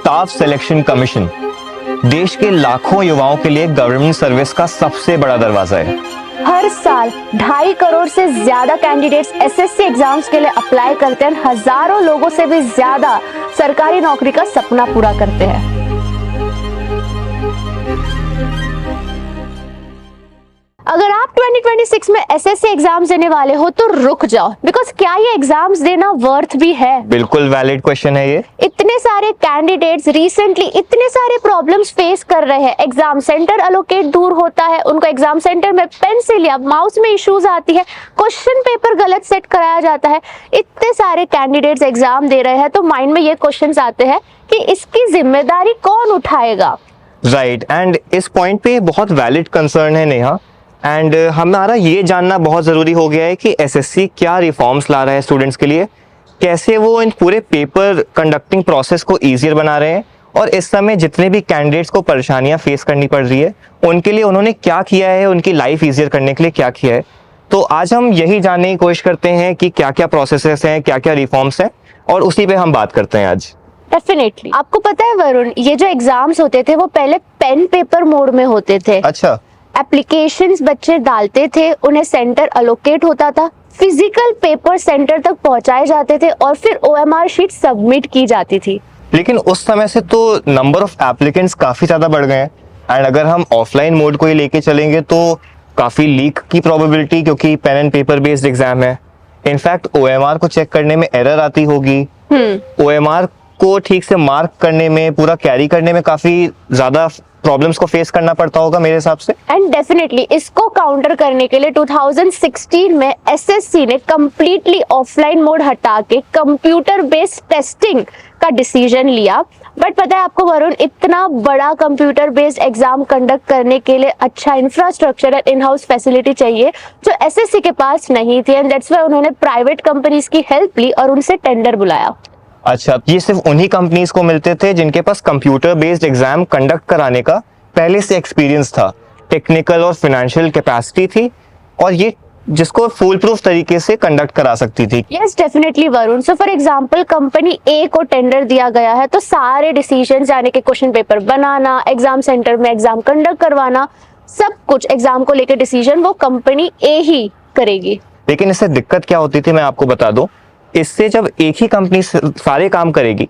Staff selection commission देश के लाखों युवाओं के लिए गवर्नमेंट सर्विस का सबसे बड़ा दरवाजा है। हर साल 2.5 करोड़ से ज्यादा कैंडिडेट्स एसएससी एग्जाम्स के लिए अप्लाई करते हैं। हजारों लोगों से भी ज्यादा सरकारी नौकरी का सपना पूरा करते हैं। अगर आप 2026 में एसएससी एग्जाम्स देने वाले हो तो रुक जाओ, बिकॉज क्या ये एग्जाम्स देना वर्थ भी है? बिल्कुल वैलिड क्वेश्चन है ये। इतने सारे कैंडिडेट्स रिसेंटली इतने सारे प्रॉब्लम्स फेस कर रहे हैं। एग्जाम सेंटर अलोकेट दूर होता है, उनको एग्जाम सेंटर में पेंसिल या माउस में इश्यूज आती है, क्वेश्चन पेपर गलत सेट कराया जाता है। इतने सारे कैंडिडेट्स एग्जाम दे रहे हैं तो माइंड में ये क्वेश्चंस आते हैं कि इसकी जिम्मेदारी कौन उठाएगा? राइट, एंड इस पॉइंट पे बहुत वैलिड कंसर्न है नेहा। एंड हमारा ये जानना बहुत ज़रूरी हो गया है कि एसएससी क्या रिफॉर्म्स ला रहा है स्टूडेंट्स के लिए, कैसे वो इन पूरे पेपर कंडक्टिंग प्रोसेस को ईजियर बना रहे हैं, और इस समय जितने भी कैंडिडेट्स को परेशानियां फेस करनी पड़ रही है उनके लिए उन्होंने क्या किया है, उनकी लाइफ ईजियर करने के लिए क्या किया है। तो आज हम यही जानने की कोशिश करते हैं कि क्या क्या प्रोसेसेस हैं, क्या क्या रिफॉर्म्स हैं, और उसी पे हम बात करते हैं आज। डेफिनेटली। आपको पता है वरुण, ये जो एग्जाम्स होते थे वो पहले पेन पेपर मोड में होते थे। अच्छा। एप्लीकेशंस बच्चे डालते थे, उन्हें सेंटर अलोकेट होता था, फिजिकल पेपर सेंटर तक पहुंचाए जाते थे और फिर ओएमआर शीट सबमिट की जाती थी। लेकिन उस समय से तो नंबर ऑफ एप्लीकेंट्स काफी ज्यादा बढ़ गए हैं, एंड अगर हम ऑफलाइन मोड को ही लेके चलेंगे तो काफी लीक की प्रोबेबिलिटी, क्योंकि pen and paper based exam है। इनफैक्ट ओएमआर को चेक करने में एरर आती होगी, ओएमआर को ठीक से मार्क करने में, पूरा कैरी करने में काफी ज्यादा प्रॉब्लम्स को फेस करना पड़ता होगा मेरे हिसाब से। एंड डेफिनेटली इसको काउंटर करने के लिए 2016 में एसएससी ने कंप्लीटली ऑफलाइन मोड हटा के कंप्यूटर बेस्ड टेस्टिंग का डिसीजन लिया। बट पता है आपको वरुण, इतना बड़ा कंप्यूटर बेस्ड एग्जाम कंडक्ट करने के लिए अच्छा infrastructure and in house facility चाहिए जो एसएससी के पास नहीं थी, एंड दैट्स व्हाई उन्होंने प्राइवेट कंपनीज की हेल्प ली और उनसे टेंडर बुलाया। अच्छा, ये सिर्फ उन्हीं कंपनीज को मिलते थे जिनके पास कंप्यूटर बेस्ड एग्जाम कंडक्ट कराने का पहले से एक्सपीरियंस था, टेक्निकल और फाइनेंशियल कैपेसिटी थी, और ये जिसको फुल प्रूफ तरीके से कंडक्ट करा सकती थी। Yes definitely Varun. So for example company A को टेंडर दिया गया है तो सारे डिसीजंस, यानी कि क्वेश्चन पेपर बनाना, एग्जाम सेंटर में एग्जाम कंडक्ट करवाना, सब कुछ एग्जाम को लेकर डिसीजन वो कंपनी ए ही करेगी। लेकिन इससे दिक्कत क्या होती थी मैं आपको बता दूं, इससे जब एक ही कंपनी सारे काम करेगी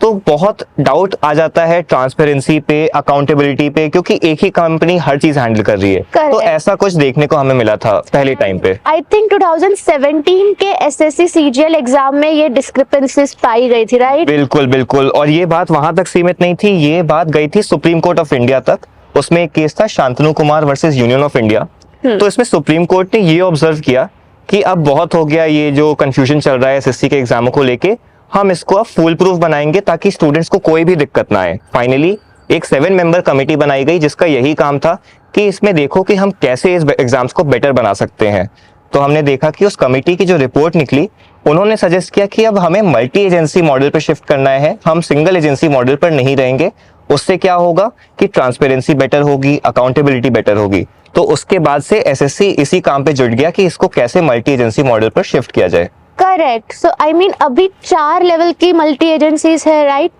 तो बहुत डाउट आ जाता है ट्रांसपेरेंसी पे, अकाउंटेबिलिटी पे, क्योंकि एक ही कंपनी हर चीज हैंडल कर रही है। तो ऐसा कुछ देखने को हमें मिला था पहले टाइम पे। आई थिंक 2017 के एसएससी सीजीएल एग्जाम में ये डिस्क्रिपेंसीज पाई गई थी, राइट? बिल्कुल बिल्कुल, और ये बात वहां तक सीमित नहीं थी, ये बात गई थी सुप्रीम कोर्ट ऑफ इंडिया तक। उसमें एक केस था Shantanu Kumar versus union of India. तो इसमें सुप्रीम कोर्ट ने ये ऑब्जर्व किया कि अब बहुत हो गया ये जो कंफ्यूजन चल रहा है एसएससी के एग्जामों को लेके, हम इसको अब फुल प्रूफ बनाएंगे ताकि स्टूडेंट्स को कोई भी दिक्कत ना आए। फाइनली एक 7 मेंबर कमेटी बनाई गई जिसका यही काम था कि इसमें देखो कि हम कैसे इस एग्जाम्स को बेटर बना सकते हैं। तो हमने देखा कि उस कमेटी की जो रिपोर्ट निकली, उन्होंने सजेस्ट किया कि अब हमें मल्टी एजेंसी मॉडल पर शिफ्ट करना है, हम सिंगल एजेंसी मॉडल पर नहीं रहेंगे। उससे क्या होगा कि ट्रांसपेरेंसी बेटर होगी, अकाउंटेबिलिटी बेटर होगी। तो उसके बाद से एसएससी इसी काम पे जुट गया कि इसको कैसे मल्टी एजेंसी मॉडल पर शिफ्ट किया जाए। करेक्ट। सो आई मीन अभी 4 लेवल की मल्टी एजेंसीज है, राइट?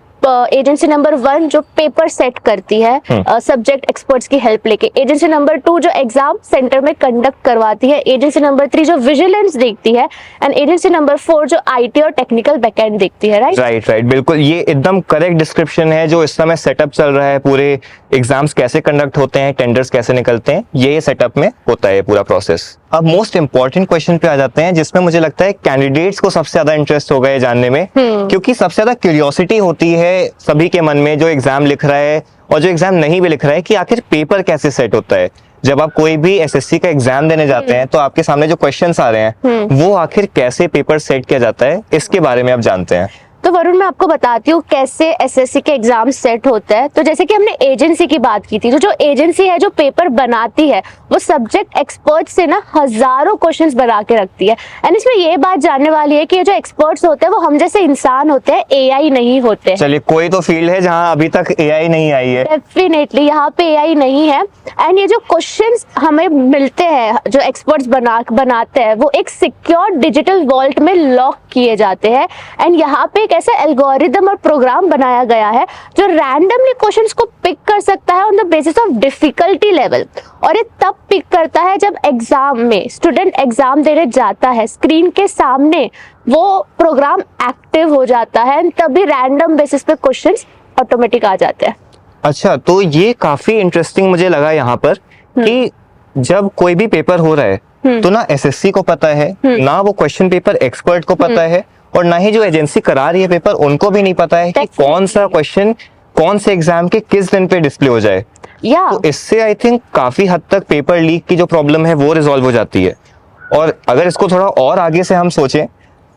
एजेंसी नंबर 1 जो पेपर सेट करती है सब्जेक्ट एक्सपर्ट्स की हेल्प लेके, एजेंसी नंबर 2 जो एग्जाम सेंटर में कंडक्ट करवाती है, एजेंसी नंबर 3 जो विजिलेंस देखती है, एंड एजेंसी नंबर 4 जो आईटी और टेक्निकल बैकएंड देखती है, राइट? राइट, बिल्कुल, ये एकदम करेक्ट डिस्क्रिप्शन है जो इस समय सेटअप चल रहा है। पूरे एग्जाम्स कैसे कंडक्ट होते हैं, टेंडर्स कैसे निकलते हैं, ये सेटअप में होता है पूरा प्रोसेस। अब मोस्ट इंपॉर्टेंट क्वेश्चन पे आ जाते हैं जिसमें मुझे लगता है कैंडिडेट्स को सबसे ज्यादा इंटरेस्ट होगा ये जानने में, क्योंकि सबसे ज्यादा क्यूरियोसिटी होती है सभी के मन में, जो एग्जाम लिख रहा है और जो एग्जाम नहीं भी लिख रहा है, कि आखिर पेपर कैसे सेट होता है। जब आप कोई भी एसएससी का एग्जाम देने जाते हैं तो आपके सामने जो क्वेश्चंस आ रहे हैं वो आखिर कैसे पेपर सेट किया जाता है, इसके बारे में आप जानते हैं। तो वरुण मैं आपको बताती हूँ कैसे एसएससी के एग्जाम सेट होता है। तो जैसे कि हमने एजेंसी की बात की थी, तो जो एजेंसी है जो पेपर बनाती है वो सब्जेक्ट एक्सपर्ट से ना हजारों क्वेश्चंस बना के रखती है। एंड इसमें ये बात जानने वाली है कि ये जो एक्सपर्ट्स होते हैं वो हम जैसे इंसान होते हैं, एआई नहीं होते। चलिए, कोई तो फील्ड है जहाँ अभी तक एआई नहीं आई है। डेफिनेटली यहाँ पे एआई नहीं है। एंड ये जो क्वेश्चंस हमें मिलते हैं जो एक्सपर्ट्स बनाते हैं वो एक सिक्योर डिजिटल वॉल्ट में लॉक किए जाते हैं। एंड यहाँ पे एक ऐसा एल्गोरिदम और प्रोग्राम बनाया गया है जो रैंडमली क्वेश्चंस को पिक कर सकता है on the basis of difficulty level, और ये तब पिक करता है जब एग्जाम में स्टूडेंट एग्जाम देने जाता है, स्क्रीन के सामने वो प्रोग्राम एक्टिव हो जाता है, तभी रैंडम बेसिस पे क्वेश्चंस ऑटोमेटिक आ जाते हैं। अच्छा, तो ये काफी इंटरेस्टिंग मुझे लगा यहाँ पर कि जब कोई भी पेपर हो रहा है तो ना एसएससी को पता है, ना वो क्वेश्चन पेपर एक्सपर्ट को पता है, और ना ही जो एजेंसी करा रही है पेपर उनको भी नहीं पता है कि कौन सा क्वेश्चन कौन से एग्जाम के किस दिन पे डिस्प्ले हो जाए। तो इससे आई थिंक काफी हद तक पेपर लीक की जो प्रॉब्लम है वो रिजॉल्व हो जाती है। और अगर इसको थोड़ा और आगे से हम सोचें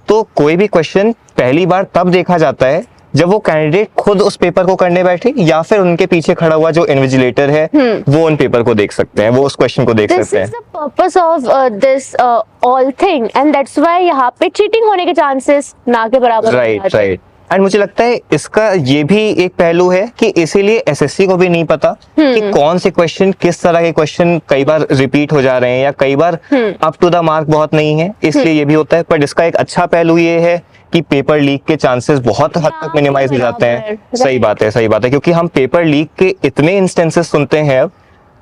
तो कोई भी क्वेश्चन पहली बार तब देखा जाता है जब वो कैंडिडेट खुद उस पेपर को करने बैठे, या फिर उनके पीछे खड़ा हुआ जो इन्विजिलेटर है वो उन पेपर को देख सकते हैं, वो उस क्वेश्चन को देख सकते हैं। This is the purpose of this all thing, and that's why यहाँ पे चीटिंग होने के चांसेस ना के बराबर। राइट। एंड मुझे लगता है इसका ये भी एक पहलू है कि इसीलिए एसएससी को भी नहीं पता कि कौन से क्वेश्चन, किस तरह के क्वेश्चन कई बार रिपीट हो जा रहे हैं या कई बार अप टू द मार्क बहुत नहीं है, इसलिए ये भी होता है। पर इसका एक अच्छा पहलू ये है कि पेपर लीक के चांसेस बहुत हद तक मिनिमाइज हो जाते हैं। सही बात है, क्योंकि हम पेपर लीक के इतने इंस्टेंसेस सुनते हैं अब,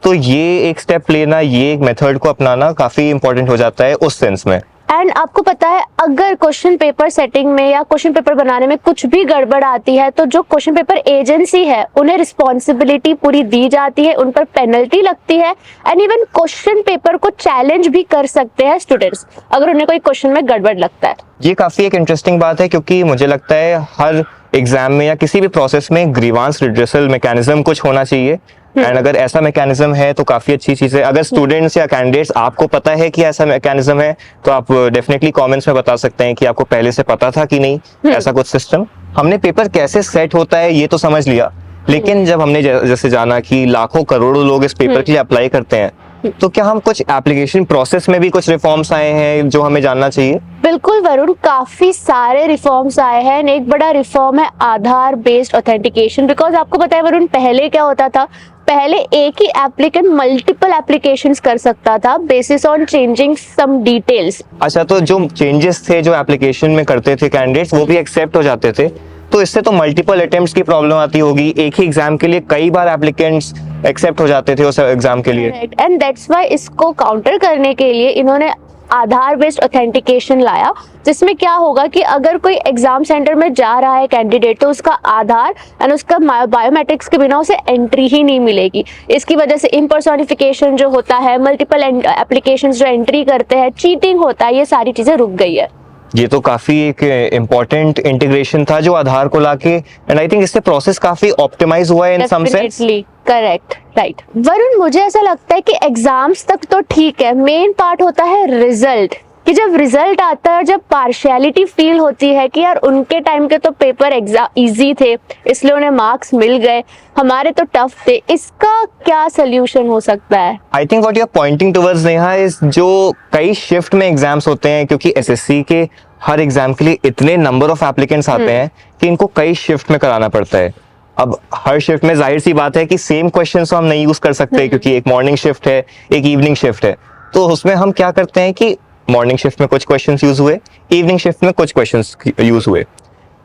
तो ये एक स्टेप लेना, ये एक मेथड को अपनाना काफी इंपॉर्टेंट हो जाता है उस सेंस में। एंड आपको पता है, अगर क्वेश्चन पेपर सेटिंग में या क्वेश्चन पेपर बनाने में कुछ भी गड़बड़ आती है तो जो क्वेश्चन पेपर एजेंसी है उन्हें रिस्पॉन्सिबिलिटी पूरी दी जाती है, उन पर पेनल्टी लगती है, एंड इवन क्वेश्चन पेपर को चैलेंज भी कर सकते हैं स्टूडेंट्स अगर उन्हें कोई क्वेश्चन में गड़बड़ लगता है। ये काफी एक इंटरेस्टिंग बात है, क्योंकि मुझे लगता है हर एग्जाम में या किसी भी प्रोसेस में ग्रीवांस रिड्रेसल मैकेनिज्म कुछ होना चाहिए। एंड अगर ऐसा मैकेनिज्म है तो काफी अच्छी चीज है। अगर स्टूडेंट्स या कैंडिडेट्स आपको पता है कि ऐसा मैकेनिज्म है तो आप डेफिनेटली कमेंट्स में बता सकते हैं कि आपको पहले से पता था कि नहीं ऐसा कुछ सिस्टम। हमने पेपर कैसे सेट होता है ये तो समझ लिया, लेकिन जब हमने जैसे जाना कि लाखों करोड़ों लोग इस पेपर के लिए अप्लाई करते हैं, तो क्या हम कुछ एप्लीकेशन प्रोसेस में भी कुछ रिफॉर्म्स आए हैं जो हमें जानना चाहिए? बिल्कुल वरुण, काफी सारे रिफॉर्म्स आए हैं। एक बड़ा रिफॉर्म है आधार बेस्ड ऑथेंटिकेशन, बिकॉज आपको पता है वरुण, पहले क्या होता था, पहले एक ही एप्लीकेंट मल्टीपल एप्लीकेशंस कर सकता था basis on changing some details. अच्छा, तो जो चेंजेस थे जो एप्लीकेशन में करते थे कैंडिडेट्स वो भी एक्सेप्ट हो जाते थे, तो इससे तो मल्टीपल अटेम्प्ट्स की प्रॉब्लम आती होगी। एक ही एग्जाम के लिए कई बार एप्लीकेंट्स एक्सेप्ट हो जाते थे उस एग्जाम के लिए। एंड दैट्स व्हाई इसको काउंटर करने के लिए इन्होंने आधार बेस्ड ऑथेंटिकेशन लाया, जिसमें क्या होगा कि अगर कोई एग्जाम सेंटर में जा रहा है कैंडिडेट तो उसका आधार एंड उसका बायोमेट्रिक्स के बिना उसे एंट्री ही नहीं मिलेगी। इसकी वजह से इम्पर्सोनिफिकेशन जो होता है, मल्टीपल एप्लीकेशंस जो एंट्री करते हैं, चीटिंग होता है, ये सारी चीजें रुक गई है। ये तो काफी एक इम्पोर्टेंट इंटीग्रेशन था जो आधार को लाके, एंड आई थिंक इससे प्रोसेस काफी ऑप्टिमाइज हुआ है in some sense. Correct, right. Varun, मुझे ऐसा लगता है कि एग्जाम्स तक तो ठीक है, मेन पार्ट होता है रिजल्ट, कि जब रिजल्ट आता है, जब पार्शियलिटी फील होती है कि यार उनके टाइम के तो पेपर एग्जाम इजी थे इसलिए उन्हें मार्क्स मिल गए, हमारे तो टफ थे, इसका क्या सोल्यूशन हो सकता है? I think what you are pointing towards Neha is जो कई शिफ्ट में एग्जाम्स होते हैं, क्योंकि एसएससी के हर एग्जाम के लिए इतने नंबर ऑफ एप्लीकेंट्स आते हैं कि इनको कई शिफ्ट में कराना पड़ता है। अब हर शिफ्ट में जाहिर सी बात है कि सेम क्वेश्चंस तो हम नहीं यूज कर सकते, क्योंकि एक मॉर्निंग शिफ्ट है, एक इवनिंग शिफ्ट है। तो उसमें हम क्या करते हैं कि मॉर्निंग शिफ्ट में कुछ क्वेश्चंस यूज हुए, इवनिंग शिफ्ट में कुछ क्वेश्चंस यूज हुए।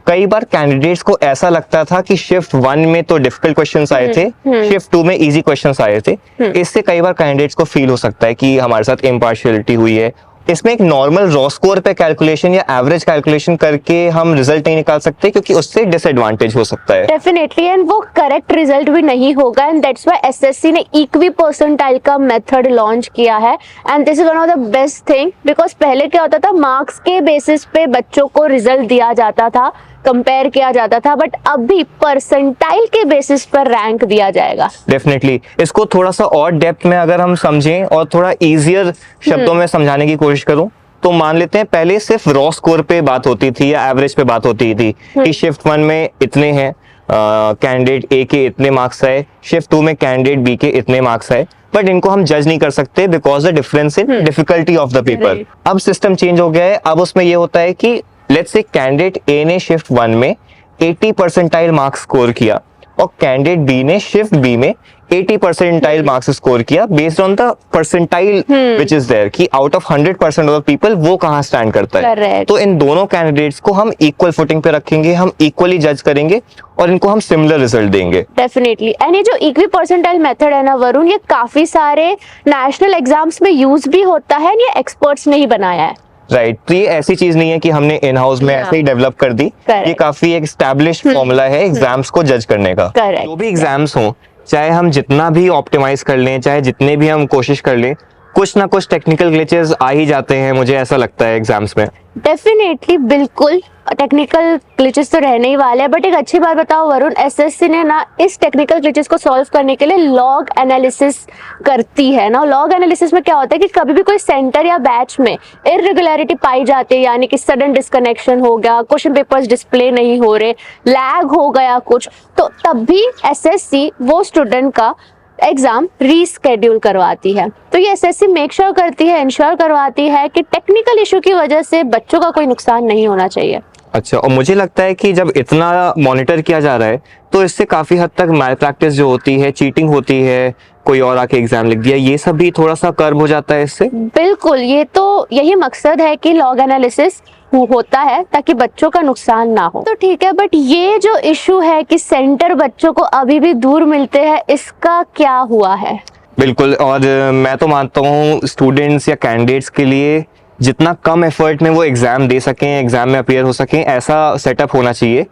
कई बार कैंडिडेट्स को ऐसा लगता था कि शिफ्ट 1 में तो डिफिकल्ट क्वेश्चंस आए थे, शिफ्ट 2 में इजी क्वेश्चंस आए थे। इससे कई बार कैंडिडेट्स को फील हो सकता है कि हमारे साथ इम्पार्शियलिटी हुई है। इसमें एक नॉर्मल रॉ स्कोर पे कैलकुलेशन या एवरेज कैलकुलेशन करके हम रिजल्ट नहीं निकाल सकते, क्योंकि उससे डिसएडवांटेज हो सकता है। डेफिनेटली, एंड वो करेक्ट रिजल्ट भी नहीं होगा, एंड दैट्स व्हाई एसएससी ने इक्वी परसेंटाइल का मेथड लॉन्च किया है, and this is one of the best thing. Because पहले क्या होता था, मार्क्स के बेसिस पे बच्चों को रिजल्ट दिया जाता था, कंपेयर किया जाता था, बट अभी परसेंटाइल के बेसिस पर रैंक दिया जाएगा। डेफिनेटली, इसको थोड़ा सा और डेप्थ में अगर हम समझें और थोड़ा इजियर शब्दों में समझाने की कोशिश करूं, तो मान लेते हैं पहले सिर्फ रॉ स्कोर पे बात होती थी या एवरेज पे बात होती थी कि शिफ्ट 1 में इतने हैं, कैंडिडेट ए के इतने मार्क्स आए, शिफ्ट 2 में कैंडिडेट बी के इतने मार्क्स आए, बट इनको हम जज नहीं कर सकते because the difference in difficulty of the paper. अब सिस्टम चेंज हो गया है। अब उसमें ये होता है कि लेट्स से कैंडिडेट ए ने शिफ्ट 1 में 80 परसेंटाइल मार्क्स स्कोर किया, और कैंडिडेट बी ने शिफ्ट बी में 80 परसेंटाइल मार्क्स स्कोर किया based on the percentile which is there, कि out of 100% of the people वो कहाँ स्टैंड करता है। Correct. तो इन दोनों कैंडिडेट्स को हम इक्वल फुटिंग पे रखेंगे, हम इक्वली जज करेंगे और इनको हम सिमिलर रिजल्ट देंगे। डेफिनेटली। एंड ये जो इक्वी परसेंटाइल मेथड है ना वरुण, ये काफी सारे नेशनल एग्जाम्स में यूज भी होता है, ये एक्सपर्ट्स ने ही बनाया है। राइट तो ये ऐसी चीज नहीं है कि हमने इन हाउस में ऐसे ही डेवलप कर दी। Correct. ये काफी एक एस्टैब्लिश्ड फॉर्मूला है एग्जाम्स को जज करने का। Correct. जो भी एग्जाम्स हों, चाहे हम जितना भी ऑप्टिमाइज कर लें, चाहे जितने भी हम कोशिश कर लें, कुछ ना कुछ टेक्निकल ग्लिचेस आ ही जाते हैं, मुझे ऐसा लगता है एग्जाम्स में। डेफिनेटली, बिल्कुल टेक्निकल ग्लिचेस तो रहने ही वाले हैं। बट एक अच्छी बात बताओ वरुण, एसएससी ने ना इस टेक्निकल ग्लिचेस को सॉल्व करने के लिए लॉग एनालिसिस करती है ना। लॉग एनालिसिस में क्या होता है कि कभी भी कोई सेंटर या बैच में इरेगुलरिटी पाई जाती है, यानी कि सडन डिस्कनेक्शन हो गया, क्वेश्चन पेपर्स डिस्प्ले नहीं हो रहे, लैग हो गया कुछ, तो तब भी एसएससी वो स्टूडेंट का एग्जाम रीस्केड्यूल करवाती है। तो ये एसएससी मेक श्योर करती है, इंश्योर करवाती है कि टेक्निकल इशू की वजह से बच्चों का कोई नुकसान नहीं होना चाहिए। अच्छा, और मुझे लगता है कि जब इतना मॉनिटर किया जा रहा है तो इससे काफी हद तक मैल प्रैक्टिस जो होती है, चीटिंग होती है, कोई और आके एग्जाम लिख दिया, ये सब भी थोड़ा सा कर्ब हो जाता है इससे। बिल्कुल, ये तो यही मकसद है कि लॉग एनालिसिस होता है ताकि बच्चों का नुकसान ना हो। तो ठीक है, बट ये जो इशू है कि सेंटर बच्चों को अभी भी दूर मिलते हैं, इसका क्या हुआ है? बिल्कुल, और मैं तो मानता हूँ स्टूडेंट्स या कैंडिडेट्स के लिए जितना कम एफर्ट में वो एग्जाम दे सकें, एग्जाम में अपीयर हो सकें, ऐसा सेटअप होना चाहिए।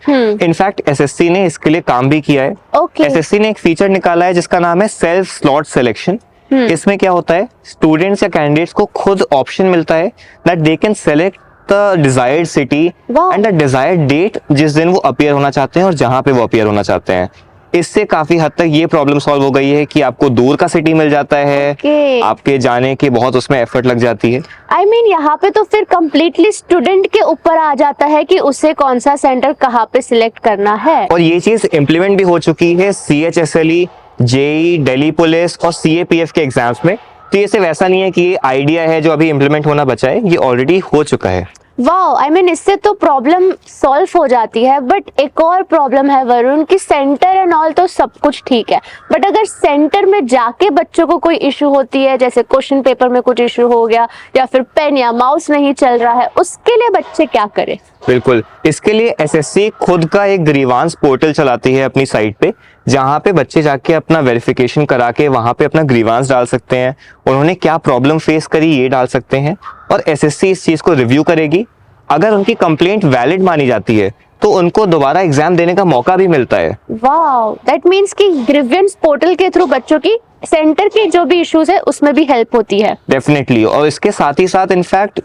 इनफैक्ट एसएससी ने इसके लिए काम भी किया है। Okay. एसएससी ने एक फीचर निकाला है जिसका नाम है सेल्फ स्लॉट सिलेक्शन। इसमें क्या होता है, स्टूडेंट्स या कैंडिडेट्स को खुद ऑप्शन मिलता है that they can select the desired city Wow. And the desired date जिस दिन वो अपीयर होना चाहते हैं और जहां पे वो अपीयर होना चाहते हैं। इससे काफी हद तक ये प्रॉब्लम सॉल्व हो गई है कि आपको दूर का सिटी मिल जाता है। Okay. आपके जाने की बहुत उसमें एफर्ट लग जाती है। I mean, यहाँ पे तो फिर कम्प्लीटली स्टूडेंट के ऊपर आ जाता है कि उसे कौन सा सेंटर कहाँ पे सिलेक्ट करना है। और ये चीज इम्प्लीमेंट भी हो चुकी है CHSLE, जेई, दिल्ली पुलिस और CAPF के एग्जाम्स में। तो ये सिर्फ ऐसा नहीं है कि ये आइडिया है जो अभी इम्प्लीमेंट होना बचा है, ये ऑलरेडी हो चुका है। वाओ, आई मीन इससे तो प्रॉब्लम सॉल्व हो जाती है। बट एक और प्रॉब्लम है वरुण कि सेंटर एंड ऑल तो सब कुछ ठीक है, बट अगर सेंटर में जाके बच्चों को कोई इशू होती है, जैसे क्वेश्चन पेपर में कुछ इशू हो गया या फिर पेन या माउस नहीं चल रहा है, उसके लिए बच्चे क्या करें? बिल्कुल, इसके लिए एसएससी खुद का एक ग्रीवांस पोर्टल चलाती है अपनी साइट पे, जहां पे बच्चे जाके अपना वेरिफिकेशन करा के वहां पे अपना ग्रीवांस डाल सकते हैं, उन्होंने क्या प्रॉब्लम फेस करी ये डाल सकते हैं, और एसएससी इस चीज को रिव्यू करेगी। अगर उनकी कंप्लेंट वैलिड मानी जाती है तो उनको दोबारा एग्जाम देने का मौका भी मिलता है। वाओ, दैट मीन्स कि ग्रीवेंस पोर्टल के थ्रू बच्चों की सेंटर के जो भी इश्यूज है उसमें भी हेल्प होती है। डेफिनेटली, और इसके साथ ही साथ इनफैक्ट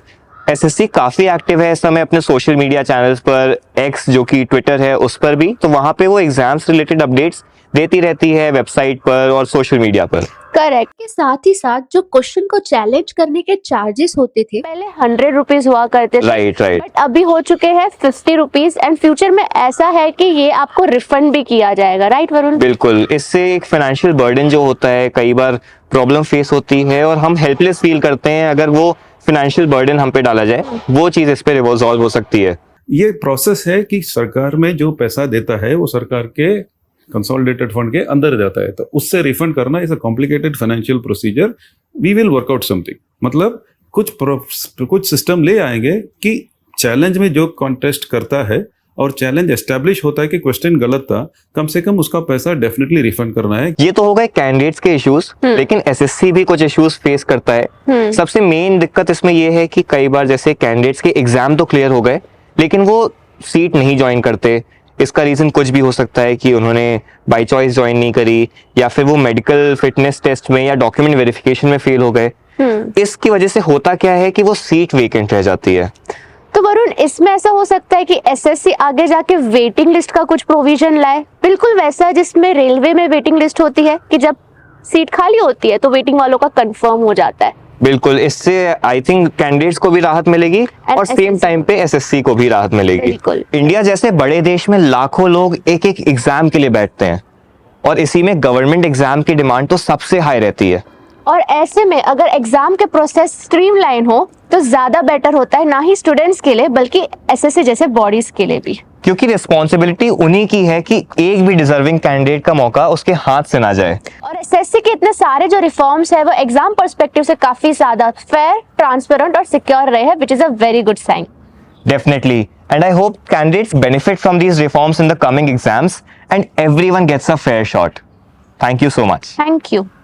एसएससी काफी एक्टिव है इस समय अपने सोशल मीडिया चैनल्स पर, एक्स जो कि ट्विटर है उस पर भी, तो वहां पे वो एग्जाम्स रिलेटेड अपडेट्स देती रहती है वेबसाइट पर और सोशल मीडिया पर। करेक्ट। के साथ ही साथ जो क्वेश्चन को चैलेंज करने के चार्जेस होते थे, पहले 100 रुपीज हुआ करते थे, राइट राइट, बट अभी हो चुके हैं 50 रुपीज, एंड फ्यूचर में ऐसा है कि ये आपको रिफंड भी किया जाएगा। राइट वरुण? बिल्कुल, इससे एक फाइनेंशियल बर्डन जो होता है, कई बार प्रॉब्लम फेस होती है और हम हेल्पलेस फील करते हैं, अगर वो फाइनेंशियल बर्डन हम पे डाला जाए, वो चीज इस पे रिजॉल्व हो सकती है। ये प्रोसेस है कि सरकार में जो पैसा देता है वो सरकार के कंसोलिडेटेड फंड के अंदर जाता है, तो उससे रिफंड करना is a complicated financial procedure. We will work out something, मतलब कुछ सिस्टम ले आएंगे कि चैलेंज में जो कॉन्टेस्ट करता है और चैलेंज एस्टेब्लिश होता है कि क्वेश्चन गलत था, कम से कम उसका पैसा डेफिनेटली रिफंड करना है। ये तो हो गए कैंडिडेट्स के इश्यूज, लेकिन एसएससी भी कुछ इश्यूज फेस करता है। सबसे मेन दिक्कत इसमें ये है कि कई बार जैसे कैंडिडेट्स के एग्जाम तो क्लियर हो गए लेकिन वो सीट नहीं ज्वाइन करते। इसका रीजन कुछ भी हो सकता है कि उन्होंने बाय चॉइस ज्वाइन नहीं करी, या फिर वो मेडिकल फिटनेस टेस्ट में या डॉक्यूमेंट वेरिफिकेशन में फेल हो गए। इसकी वजह से होता क्या है कि वो सीट वेकेंट रह जाती है। तो वरुण, इसमें ऐसा हो सकता है कि एसएससी आगे जाके वेटिंग लिस्ट का कुछ प्रोविजन लाए, बिल्कुल वैसा जिसमें रेलवे में वेटिंग लिस्ट होती है कि जब सीट खाली होती है तो वेटिंग वालों का कंफर्म हो जाता है। बिल्कुल, इससे आई थिंक कैंडिडेट्स को भी राहत मिलेगी और सेम टाइम पे एसएससी को भी राहत मिलेगी। बिल्कुल। इंडिया जैसे बड़े देश में लाखों लोग एक एक एग्जाम के लिए बैठते हैं और इसी में गवर्नमेंट एग्जाम की डिमांड तो सबसे हाई रहती है। और ऐसे में अगर एग्जाम के प्रोसेस स्ट्रीमलाइन हो तो ज्यादा बेटर होता है, ना ही स्टूडेंट्स के लिए बल्कि एसएससी जैसे बॉडीज के लिए भी। क्योंकि रिस्पॉन्सिबिलिटी उन्हीं की है कि एक भी डिजर्विंग कैंडिडेट का मौका उसके हाथ से ना जाए। और एसएससी के इतने सारे जो रिफॉर्म्स है वो एग्जाम पर्सपेक्टिव से काफी ज्यादा फेयर, ट्रांसपेरेंट और सिक्योर रहे हैं, which is a very good sign. Definitely, and I hope candidates benefit from these reforms in the coming exams and everyone gets a fair shot. Thank you so much. Thank you.